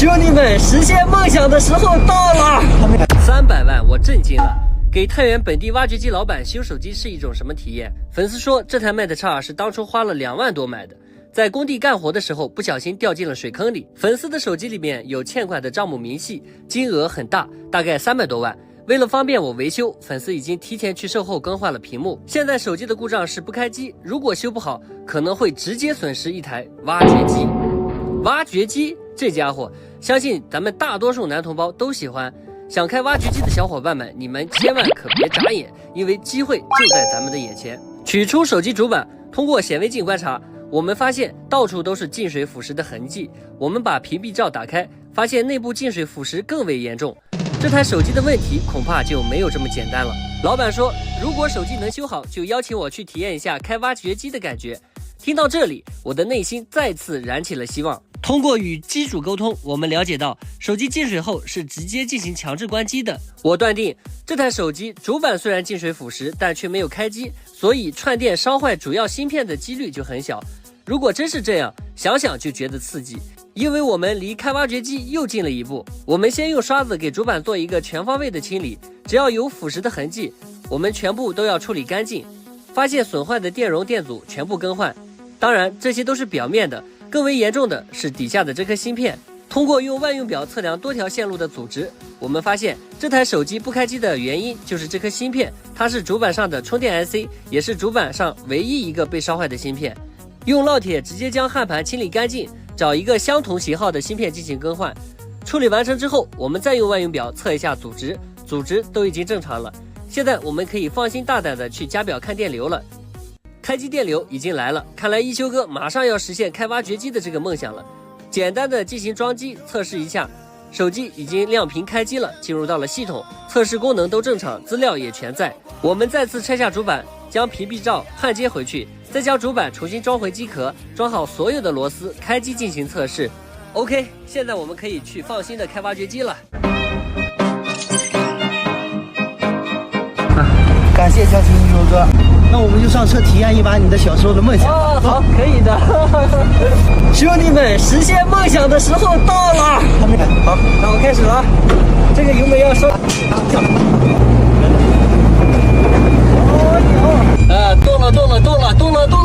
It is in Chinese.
兄弟们，实现梦想的时候到了！300万，我震惊了。给太原本地挖掘机老板修手机是一种什么体验？粉丝说这台 Mate X 是当初花了2万多买的，在工地干活的时候不小心掉进了水坑里。粉丝的手机里面有欠款的账目明细，金额很大，大概300多万。为了方便我维修，粉丝已经提前去售后更换了屏幕。现在手机的故障是不开机，如果修不好，可能会直接损失一台挖掘机。挖掘机这家伙，相信咱们大多数男同胞都喜欢。想开挖掘机的小伙伴们，你们千万可别眨眼，因为机会就在咱们的眼前。取出手机主板，通过显微镜观察，我们发现到处都是进水腐蚀的痕迹。我们把屏蔽罩打开，发现内部进水腐蚀更为严重。这台手机的问题恐怕就没有这么简单了。老板说，如果手机能修好，就邀请我去体验一下开挖掘机的感觉。听到这里，我的内心再次燃起了希望。通过与机主沟通，我们了解到手机进水后是直接进行强制关机的。我断定这台手机主板虽然进水腐蚀，但却没有开机，所以串电烧坏主要芯片的几率就很小。如果真是这样，想想就觉得刺激，因为我们离开挖掘机又近了一步。我们先用刷子给主板做一个全方位的清理，只要有腐蚀的痕迹，我们全部都要处理干净。发现损坏的电容电阻全部更换。当然，这些都是表面的，更为严重的是底下的这颗芯片。通过用万用表测量多条线路的阻值，我们发现这台手机不开机的原因就是这颗芯片，它是主板上的充电 IC， 也是主板上唯一一个被烧坏的芯片。用烙铁直接将焊盘清理干净，找一个相同型号的芯片进行更换。处理完成之后，我们再用万用表测一下阻值，阻值都已经正常了。现在我们可以放心大胆的去加表看电流了。开机电流已经来了，看来一休哥马上要实现开挖掘机的这个梦想了。简单的进行装机测试一下，手机已经亮屏开机了，进入到了系统，测试功能都正常，资料也全在。我们再次拆下主板，将屏蔽罩焊接回去，再将主板重新装回机壳，装好所有的螺丝，开机进行测试。OK， 现在我们可以去放心的开挖掘机了。感谢交情一休哥，那我们就上车体验一把你的小时候的梦想。哦，好，可以的。兄弟们，实现梦想的时候到了。好，那我开始了啊。这个油门要收。动了，动了，动了，动了，动了。